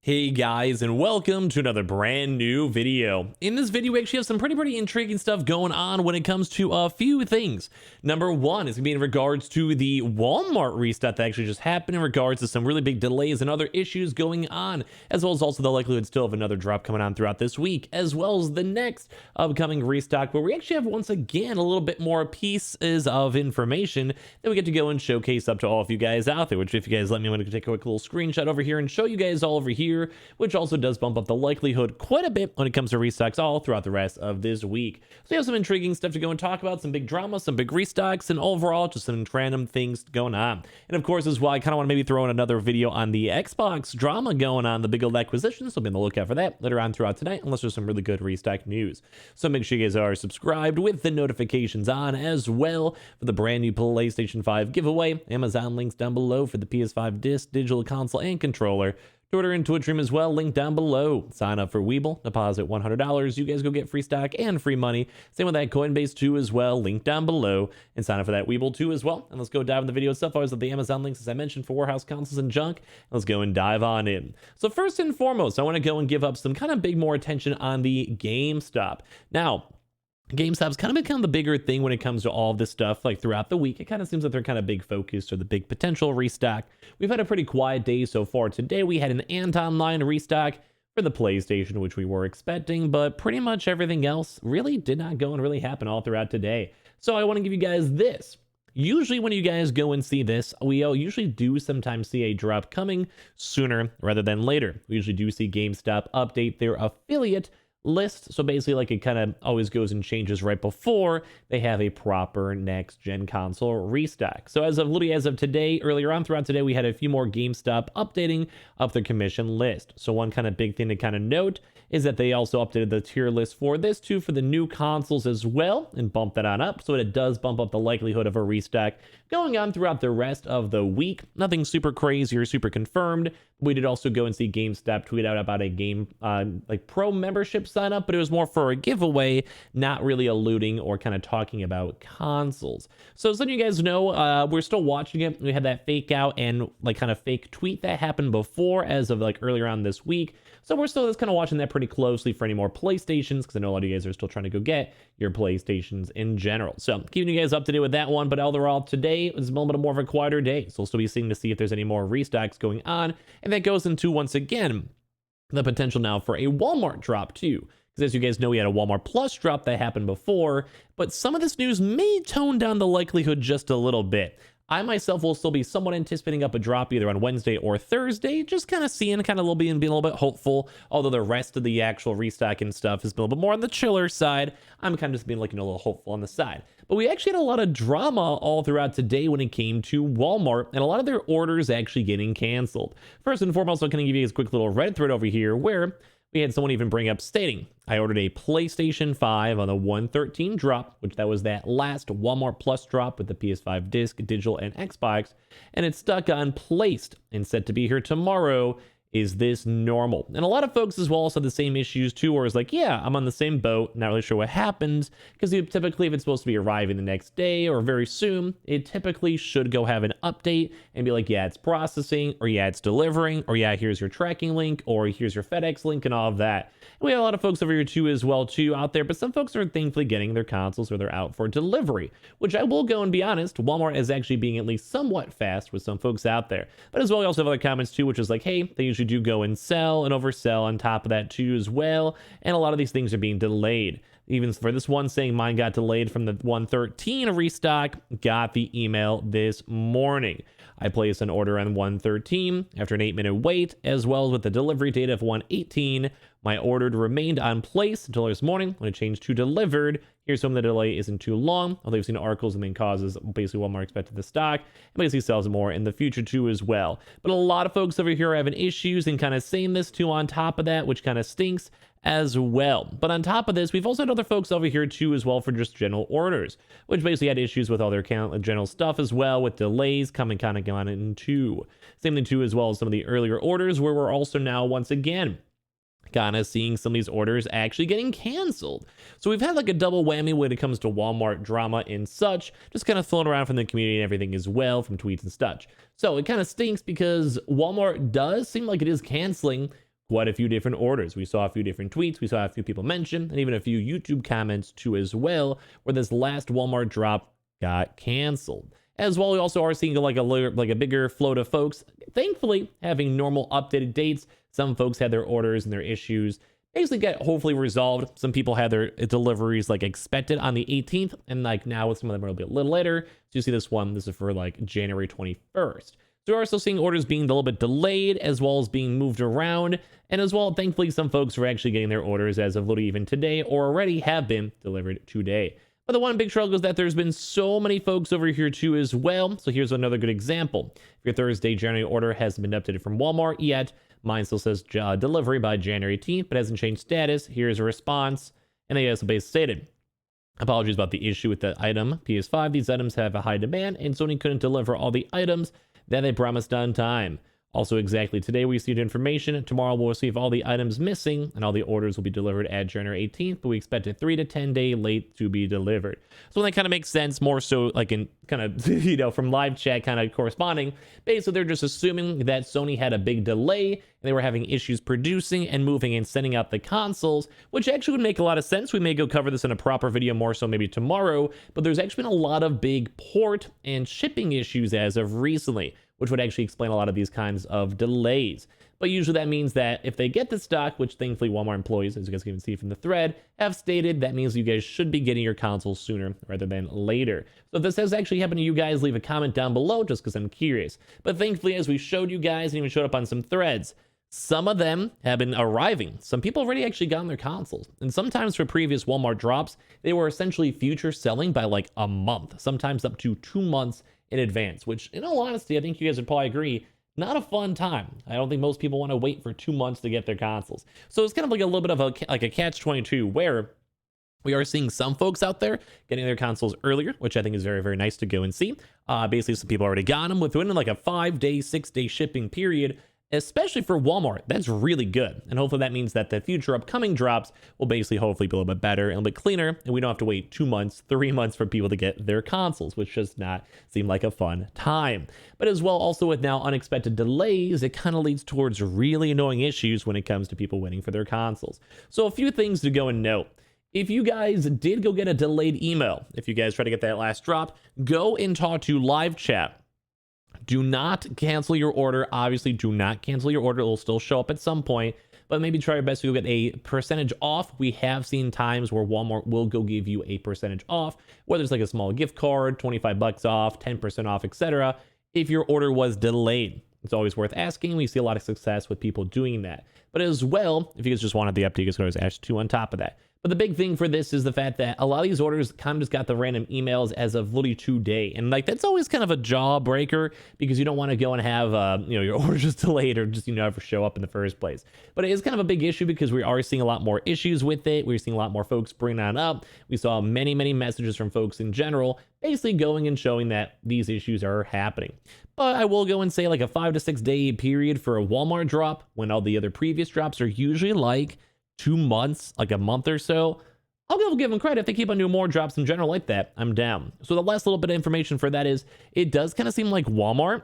Hey guys, and welcome to another brand new video. In this video, we actually have some pretty intriguing stuff going on when it comes to a few things. Number one is gonna be in regards to the Walmart restock that actually just happened in regards to some really big delays and other issues going on, as well as also the likelihood still of another drop coming on throughout this week, as well as the next upcoming restock where we actually have once again a little bit more pieces of information that we get to go and showcase up to all of you guys out there, which if you guys let me, I'm gonna take a quick little screenshot over here and show you guys all over here, which also does bump up the likelihood quite a bit when it comes to restocks all throughout the rest of this week. So we have some intriguing stuff to go and talk about, some big drama, some big restocks, and overall just some random things going on. And of course, as well, I kind of want to maybe throw in another video on the Xbox drama going on, the big old acquisition, so be on the lookout for that later on throughout tonight, unless there's some really good restock news. So make sure you guys are subscribed with the notifications on as well for the brand new PlayStation 5 giveaway. Amazon links down below for the PS5 disc, digital console, and controller. Twitter and Twitch stream as well, link down below. Sign up for Weeble, deposit $100. You guys go get free stock and free money. Same with that Coinbase too as well, link down below. And sign up for that Weeble too as well. And let's go dive in the video itself. Always have the Amazon links, as I mentioned, for warehouse consoles and junk. Let's go and dive on in. So first and foremost, I want to go and give up some kind of big more attention on the GameStop. Now, GameStop's kind of become the bigger thing when it comes to all of this stuff, like throughout the week. It kind of seems like they're kind of big focused or the big potential restock. We've had a pretty quiet day so far. Today we had an online restock for the PlayStation, which we were expecting, but pretty much everything else really did not go and really happen all throughout today. So I want to give you guys this. Usually when you guys go and see this, we usually do sometimes see a drop coming sooner rather than later. We usually do see GameStop update their affiliate list. So basically, like, it kind of always goes and changes right before they have a proper next gen console restock. So literally as of today, earlier on throughout today, we had a few more GameStop updating up their commission list. So one kind of big thing to kind of note is that they also updated the tier list for this too for the new consoles as well and bumped that on up. So it does bump up the likelihood of a restock going on throughout the rest of the week. Nothing super crazy or super confirmed. We did also go and see GameStop tweet out about a game like pro membership sign up, but it was more for a giveaway, not really alluding or kind of talking about consoles. So as you guys know, we're still watching it. We had that fake out and like kind of fake tweet that happened before as of like earlier on this week. So we're still just kind of watching that pretty closely for any more PlayStations, because I know a lot of you guys are still trying to go get your PlayStations in general. So keeping you guys up to date with that one. But overall, today was a little bit more of a quieter day. So we'll still be seeing to see if there's any more restocks going on. And that goes into, once again, the potential now for a Walmart drop too. Because as you guys know, we had a Walmart Plus drop that happened before. But some of this news may tone down the likelihood just a little bit. I myself will still be somewhat anticipating up a drop either on Wednesday or Thursday, just kind of seeing, kind of being a little bit hopeful. Although the rest of the actual restock and stuff is a little bit more on the chiller side, I'm kind of just being like, a little hopeful on the side. But we actually had a lot of drama all throughout today when it came to Walmart and a lot of their orders actually getting canceled. First and foremost, I'm going to give you guys a quick little Reddit thread over here where we had someone even bring up stating, I ordered a PlayStation 5 on the 113 drop, which that was that last Walmart Plus drop with the PS5 disc, digital, and Xbox, and it's stuck on placed and set to be here tomorrow. Is this normal? And a lot of folks as well also had the same issues too, where it's like, yeah, I'm on the same boat, not really sure what happens, because typically if it's supposed to be arriving the next day or very soon, it typically should go have an update and be like, yeah, it's processing, or yeah, it's delivering, or yeah, here's your tracking link, or here's your FedEx link and all of that. And we have a lot of folks over here too as well too out there, but some folks are thankfully getting their consoles or they're out for delivery, which I will go and be honest, Walmart is actually being at least somewhat fast with some folks out there. But as well, we also have other comments too, which is like, hey, they usually do go and sell and oversell on top of that too as well, and a lot of these things are being delayed. Even for this one saying mine got delayed from the 113 restock, got the email this morning. I placed an order on 113 after an 8-minute wait, as well as with the delivery date of 118. My order remained on place until this morning when it changed to delivered. Here's hoping the delay isn't too long, although we've seen articles and main causes basically Walmart expected the stock and basically sells more in the future too as well. But a lot of folks over here are having issues and kind of saying this too on top of that, which kind of stinks as well. But on top of this, we've also had other folks over here too as well for just general orders, which basically had issues with all their general stuff as well, with delays coming kind of going into. Same thing too as well as some of the earlier orders where we're also now once again kind of seeing some of these orders actually getting canceled. So we've had like a double whammy when it comes to Walmart drama and such, just kind of flown around from the community and everything as well, from tweets and such. So it kind of stinks because Walmart does seem like it is canceling quite a few different orders. We saw a few different tweets, we saw a few people mention, and even a few YouTube comments too as well, where this last Walmart drop got canceled. As well, we also are seeing like a bigger float of folks, thankfully, having normal updated dates. Some folks had their orders and their issues basically get hopefully resolved. Some people had their deliveries like expected on the 18th, and like now with some of them will be a little later. So you see this one, this is for like January 21st. So we are still seeing orders being a little bit delayed as well as being moved around. And as well, thankfully, some folks are actually getting their orders as of literally even today or already have been delivered today. But the one big struggle is that there's been so many folks over here too as well. So here's another good example. If your Thursday January order hasn't been updated from Walmart yet, mine still says delivery by January 18th, but hasn't changed status. Here's a response. And they also basically stated, apologies about the issue with the item PS5. These items have a high demand and Sony couldn't deliver all the items that they promised on time. Also, exactly today we received information. Tomorrow we'll receive all the items missing and all the orders will be delivered at January 18th, but we expect a 3 to 10 day late to be delivered. So that kind of makes sense more so like in kind of, from live chat kind of corresponding. Basically, they're just assuming that Sony had a big delay and they were having issues producing and moving and sending out the consoles, which actually would make a lot of sense. We may go cover this in a proper video more so maybe tomorrow, but there's actually been a lot of big port and shipping issues as of recently, which would actually explain a lot of these kinds of delays. But usually that means that if they get the stock, which thankfully Walmart employees, as you guys can even see from the thread, have stated, that means you guys should be getting your consoles sooner rather than later. So if this has actually happened to you guys, leave a comment down below just because I'm curious. But thankfully, as we showed you guys and even showed up on some threads, some of them have been arriving. Some people already actually gotten their consoles. And sometimes for previous Walmart drops, they were essentially future selling by like a month, sometimes up to 2 months in advance, which in all honesty, I think you guys would probably agree, not a fun time. I don't think most people want to wait for 2 months to get their consoles. So it's kind of like a little bit of a catch-22 where we are seeing some folks out there getting their consoles earlier, which I think is very, very nice to go and see. Basically, some people already got them within like a 5-day, 6-day shipping period, especially for Walmart. That's really good. And hopefully that means that the future upcoming drops will basically hopefully be a little bit better and a little bit cleaner. And we don't have to wait 2 months, 3 months for people to get their consoles, which does not seem like a fun time. But as well, also with now unexpected delays, it kind of leads towards really annoying issues when it comes to people waiting for their consoles. So a few things to go and note. If you guys did go get a delayed email, if you guys try to get that last drop, go and talk to live chat. Do not cancel your order. Obviously, do not cancel your order. It will still show up at some point, but maybe try your best to go get a percentage off. We have seen times where Walmart will go give you a percentage off, whether it's like a small gift card, 25 bucks off, 10% off, etc. if your order was delayed. It's always worth asking. We see a lot of success with people doing that. But as well, if you guys just wanted the update, you guys can always add 2 on top of that. But the big thing for this is the fact that a lot of these orders kind of just got the random emails as of literally today. And like, that's always kind of a jawbreaker because you don't want to go and have, your order just delayed or just, never show up in the first place. But it is kind of a big issue because we are seeing a lot more issues with it. We're seeing a lot more folks bring that up. We saw many, many messages from folks in general, basically going and showing that these issues are happening. But I will go and say like a 5 to 6 day period for a Walmart drop when all the other previous drops are usually like 2 months, like a month or so. I'll give them credit if they keep on doing more drops in general like that. I'm down. So the last little bit of information for that is it does kind of seem like Walmart,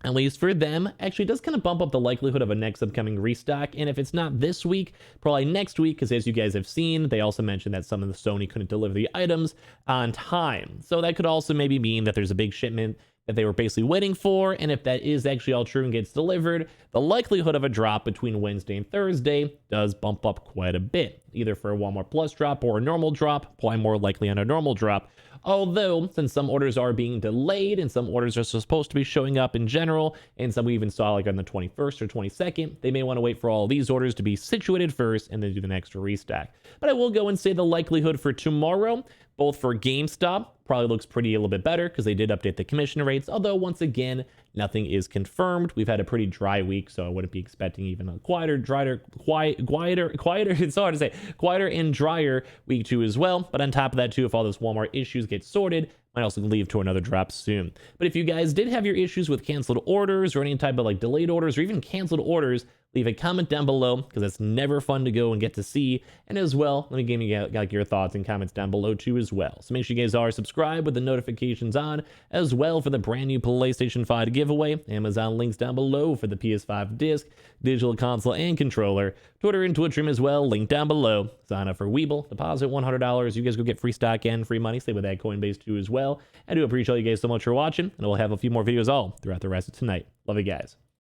at least for them, actually does kind of bump up the likelihood of a next upcoming restock. And if it's not this week, probably next week, because as you guys have seen, they also mentioned that some of the Sony couldn't deliver the items on time. So that could also maybe mean that there's a big shipment that they were basically waiting for. And if that is actually all true and gets delivered, the likelihood of a drop between Wednesday and Thursday does bump up quite a bit, either for a Walmart Plus drop or a normal drop, probably more likely on a normal drop. Although, since some orders are being delayed and some orders are supposed to be showing up in general, and some we even saw like on the 21st or 22nd, they may want to wait for all these orders to be situated first and then do the next restock. But I will go and say the likelihood for tomorrow, both for GameStop, probably looks a little bit better because they did update the commission rates. Although once again, nothing is confirmed. We've had a pretty dry week, so I wouldn't be expecting even a quieter, it's hard to say, quieter and drier week 2 as well. But on top of that too, if all those Walmart issues get sorted, might also lead to another drop soon. But if you guys did have your issues with canceled orders or any type of like delayed orders or even canceled orders, leave a comment down below, because it's never fun to go and get to see. And as well, let me give you like your thoughts and comments down below too as well. So make sure you guys are subscribed with the notifications on, as well for the brand new PlayStation 5 giveaway. Amazon links down below for the PS5 disc, digital console, and controller. Twitter and Twitch stream as well, link down below. Sign up for Weeble, deposit $100. You guys go get free stock and free money. Stay with that Coinbase too as well. I do appreciate you guys so much for watching, and we'll have a few more videos all throughout the rest of tonight. Love you guys.